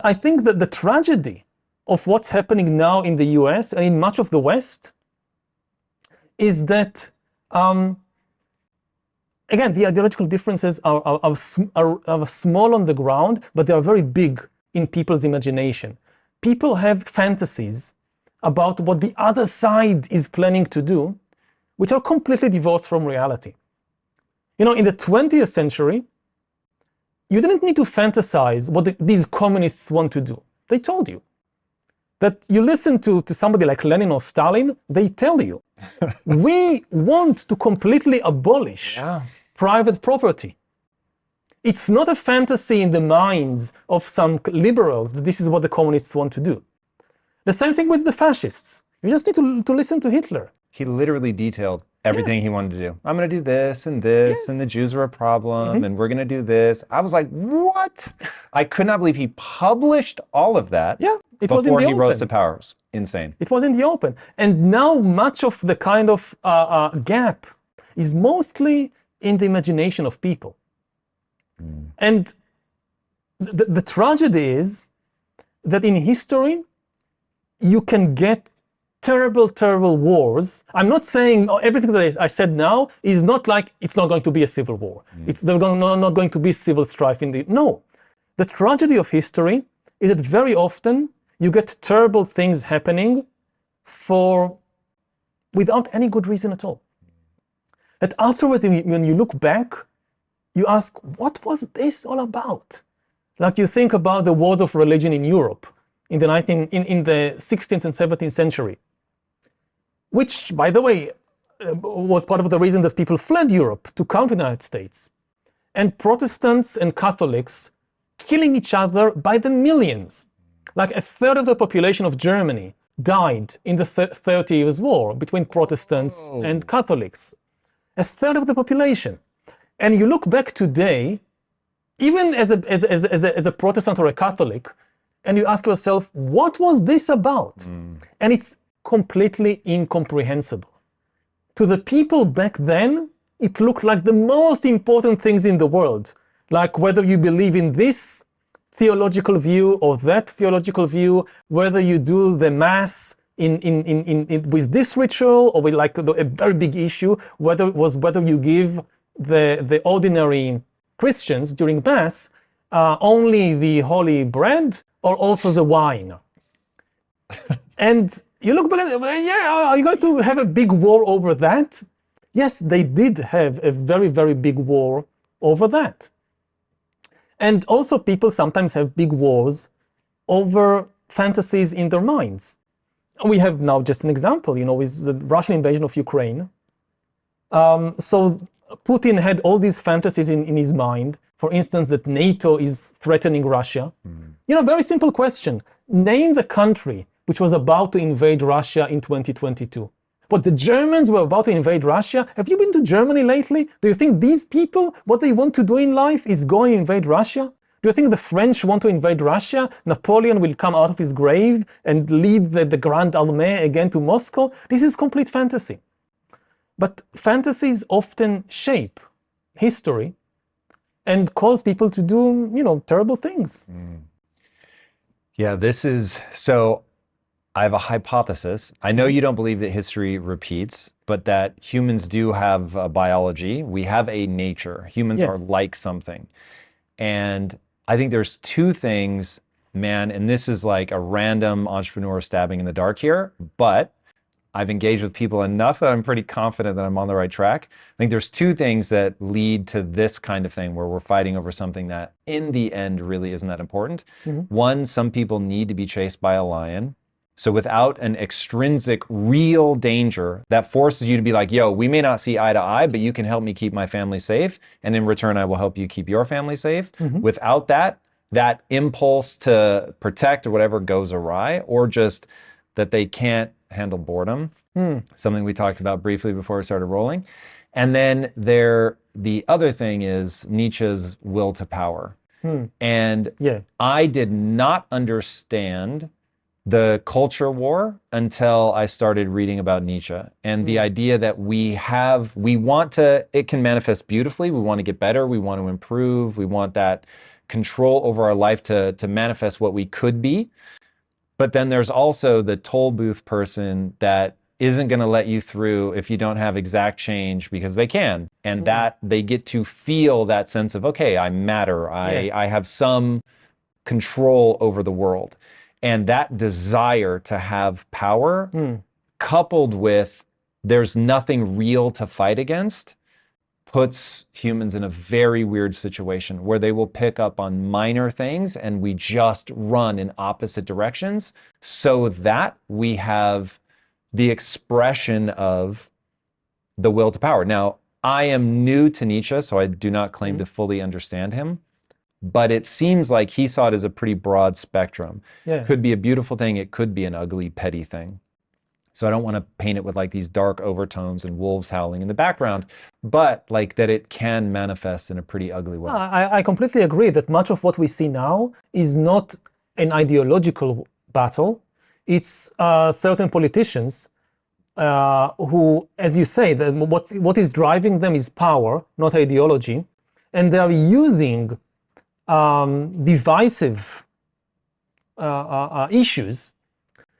I think that the tragedy of what's happening now in the US and in much of the West is that, again, the ideological differences are small on the ground, but they are very big in people's imagination. People have fantasies about what the other side is planning to do, which are completely divorced from reality. You know, in the 20th century, you didn't need to fantasize what these communists want to do. They told you. That you listen to somebody like Lenin or Stalin, they tell you, we want to completely abolish private property. It's not a fantasy in the minds of some liberals that this is what the communists want to do. The same thing with the fascists. You just need to listen to Hitler. He literally detailed everything he wanted to do. I'm going to do this and this, and the Jews are a problem, and we're going to do this. I was like, what? I could not believe he published all of that before he rose to power. It was insane. It was in the open. And now much of the kind of gap is mostly in the imagination of people. And the tragedy is that in history, you can get terrible wars. I'm not saying everything that I said now is not like it's not going to be a civil war. It's not going to be civil strife in the... No. The tragedy of history is that very often you get terrible things happening without any good reason at all. That afterwards, when you look back, you ask, what was this all about? Like you think about the wars of religion in Europe in the 16th and 17th century, which, by the way, was part of the reason that people fled Europe to come to the United States. And Protestants and Catholics killing each other by the millions. Like a third of the population of Germany died in the 30 Years' War between Protestants and Catholics. A third of the population. And you look back today, even as a Protestant or a Catholic, and you ask yourself, what was this about? And it's completely incomprehensible. To the people back then, it looked like the most important things in the world. Like whether you believe in this theological view or that theological view, whether you do the Mass with this ritual or with like a very big issue, whether you give the ordinary Christians during Mass only the holy bread or also the wine. And you look back at it, are you going to have a big war over that? Yes, they did have a very big war over that. And also people sometimes have big wars over fantasies in their minds. We have now just an example, with the Russian invasion of Ukraine. So Putin had all these fantasies in his mind. For instance, that NATO is threatening Russia. Very simple question. Name the country which was about to invade Russia in 2022. But the Germans were about to invade Russia. Have you been to Germany lately? Do you think these people, what they want to do in life is go and invade Russia? Do you think the French want to invade Russia? Napoleon will come out of his grave and lead the Grand Armée again to Moscow? This is complete fantasy. But fantasies often shape history and cause people to do, terrible things. Yeah, so I have a hypothesis. I know you don't believe that history repeats, but that humans do have a biology. We have a nature. Humans are like something. And I think there's two things, man, and this is like a random entrepreneur stabbing in the dark here, but I've engaged with people enough that I'm pretty confident that I'm on the right track. I think there's two things that lead to this kind of thing where we're fighting over something that in the end really isn't that important. One, some people need to be chased by a lion. So without an extrinsic real danger that forces you to be like, yo, we may not see eye to eye, but you can help me keep my family safe. And in return, I will help you keep your family safe. Without that impulse to protect or whatever goes awry, or just that they can't handle boredom, something we talked about briefly before we started rolling. And then the other thing is Nietzsche's will to power. And I did not understand the culture war until I started reading about Nietzsche and the idea that it can manifest beautifully. We want to get better. We want to improve. We want that control over our life to manifest what we could be. But then there's also the toll booth person that isn't going to let you through if you don't have exact change, because they can. And that they get to feel that sense of, okay, I matter. I have some control over the world. And that desire to have power, coupled with there's nothing real to fight against, puts humans in a very weird situation where they will pick up on minor things and we just run in opposite directions so that we have the expression of the will to power. Now, I am new to Nietzsche, so I do not claim to fully understand him, but it seems like he saw it as a pretty broad spectrum. It could be a beautiful thing, it could be an ugly, petty thing. So I don't want to paint it with like these dark overtones and wolves howling in the background, but like that it can manifest in a pretty ugly way. I completely agree that much of what we see now is not an ideological battle. It's certain politicians who, as you say, what is driving them is power, not ideology. And they are using divisive issues.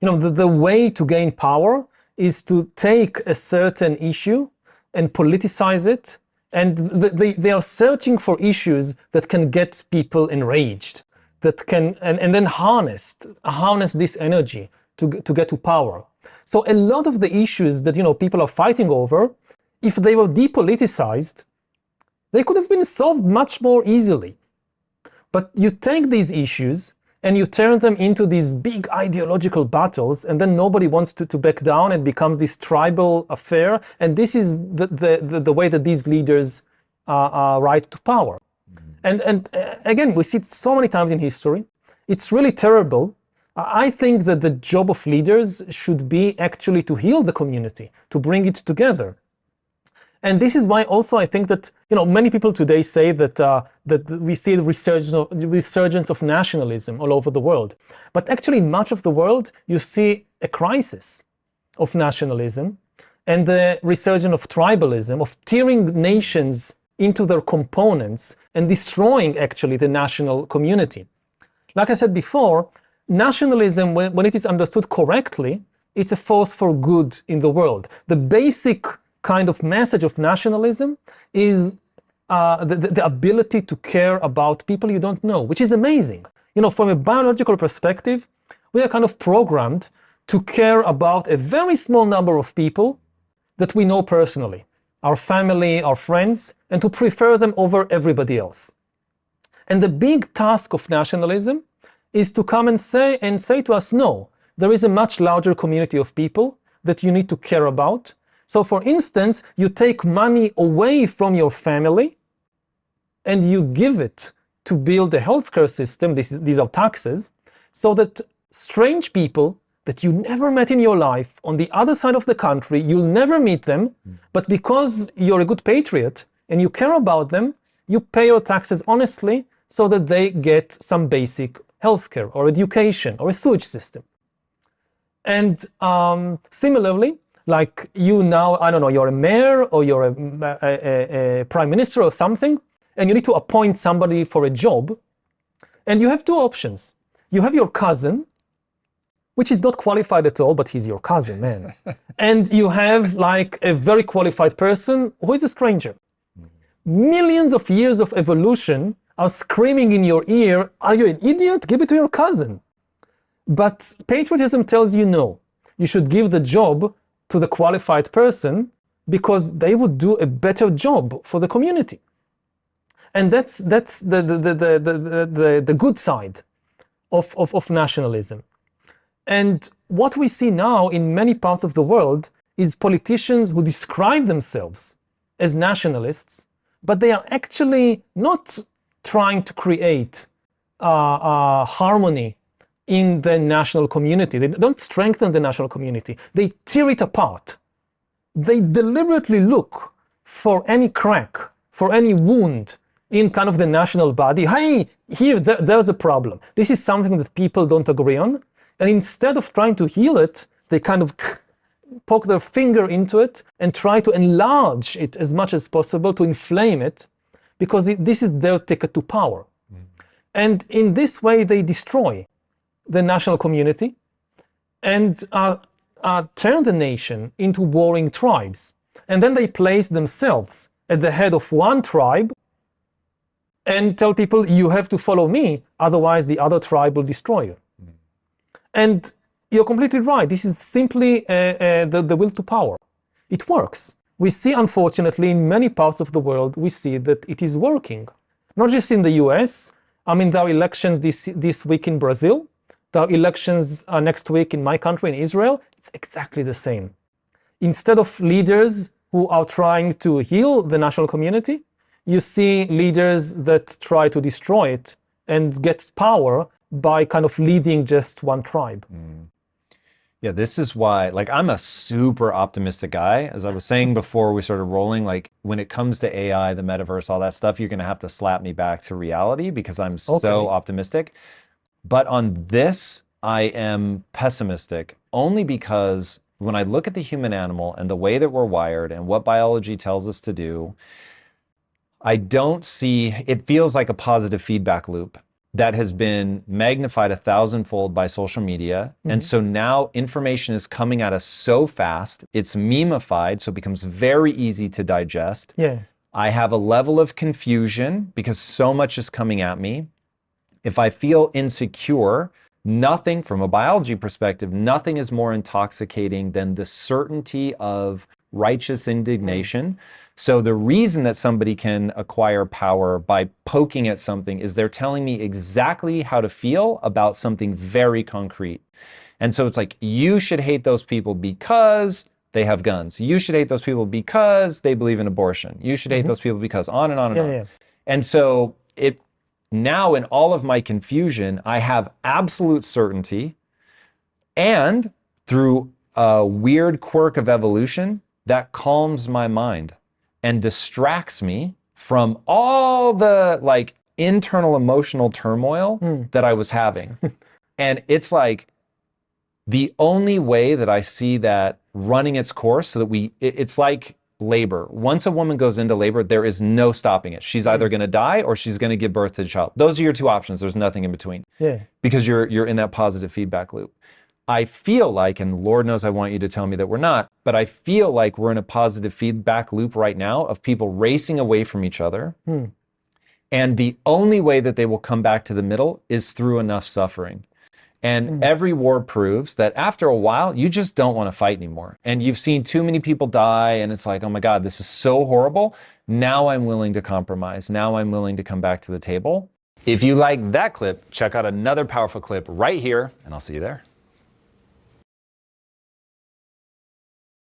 You know, the way to gain power is to take a certain issue and politicize it. And they are searching for issues that can get people enraged, that can, and then harness this energy to get to power. So a lot of the issues that, you know, people are fighting over, if they were depoliticized, they could have been solved much more easily. But you take these issues and you turn them into these big ideological battles, and then nobody wants to back down, and becomes this tribal affair. And this is the way that these leaders ride to power. And again, we see it so many times in history. It's really terrible. I think that the job of leaders should be actually to heal the community, to bring it together. And this is why also I think that, you know, many people today say that that we see the resurgence of nationalism all over the world. But actually, in much of the world, you see a crisis of nationalism and the resurgence of tribalism, of tearing nations into their components and destroying actually the national community. Like I said before, nationalism, when it is understood correctly, it's a force for good in the world. The basic kind of message of nationalism is the ability to care about people you don't know, which is amazing. You know, from a biological perspective, we are kind of programmed to care about a very small number of people that we know personally, our family, our friends, and to prefer them over everybody else. And the big task of nationalism is to come and say to us, no, there is a much larger community of people that you need to care about. So for instance, you take money away from your family and you give it to build a healthcare system, these are taxes, so that strange people that you never met in your life on the other side of the country, you'll never meet them, but because you're a good patriot and you care about them, you pay your taxes honestly so that they get some basic healthcare or education or a sewage system. And similarly, like you now, I don't know, you're a mayor or you're a prime minister or something, and you need to appoint somebody for a job, and you have two options. You have your cousin, which is not qualified at all, but he's your cousin, man. And you have like a very qualified person who is a stranger. Millions of years of evolution are screaming in your ear, are you an idiot? Give it to your cousin. But patriotism tells you no. You should give the job to the qualified person because they would do a better job for the community. And that's the good side of nationalism. And what we see now in many parts of the world is politicians who describe themselves as nationalists, but they are actually not trying to create harmony in the national community. They don't strengthen the national community. They tear it apart. They deliberately look for any crack, for any wound in kind of the national body. Hey, there's a problem. This is something that people don't agree on. And instead of trying to heal it, they kind of poke their finger into it and try to enlarge it as much as possible, to inflame it, because this is their ticket to power. And in this way, they destroy the national community and turn the nation into warring tribes. And then they place themselves at the head of one tribe and tell people, you have to follow me, otherwise the other tribe will destroy you. And you're completely right. This is simply the will to power. It works. We see, unfortunately, in many parts of the world, we see that it is working. Not just in the US. I mean, there are elections this week in Brazil. There are elections next week in my country, in Israel. It's exactly the same. Instead of leaders who are trying to heal the national community, you see leaders that try to destroy it and get power by kind of leading just one tribe. Yeah, this is why, like, I'm a super optimistic guy. As I was saying before we started rolling, like, when it comes to AI, the metaverse, all that stuff, you're going to have to slap me back to reality because I'm so optimistic. But on this, I am pessimistic only because when I look at the human animal and the way that we're wired and what biology tells us to do, I don't see, it feels like a positive feedback loop that has been magnified 1,000-fold by social media. And so now information is coming at us so fast, it's memeified, so it becomes very easy to digest. Yeah. I have a level of confusion because so much is coming at me. If I feel insecure, nothing, from a biology perspective, nothing is more intoxicating than the certainty of righteous indignation. So the reason that somebody can acquire power by poking at something is they're telling me exactly how to feel about something very concrete. And so it's like, you should hate those people because they have guns. You should hate those people because they believe in abortion. You should hate those people because on and on and on. Yeah. And so now in all of my confusion, I have absolute certainty, and through a weird quirk of evolution, that calms my mind and distracts me from all the like internal emotional turmoil that I was having. And it's like the only way that I see that running its course, so that it's like labor. Once a woman goes into labor, there is no stopping it. She's either going to die or she's going to give birth to a child. Those are your two options. There's nothing in between. Yeah. Because you're in that positive feedback loop. I feel like, and Lord knows I want you to tell me that we're not, but I feel like we're in a positive feedback loop right now of people racing away from each other. And the only way that they will come back to the middle is through enough suffering. And every war proves that after a while, you just don't want to fight anymore. And you've seen too many people die, and it's like, oh my God, this is so horrible. Now I'm willing to compromise. Now I'm willing to come back to the table. If you like that clip, check out another powerful clip right here, and I'll see you there.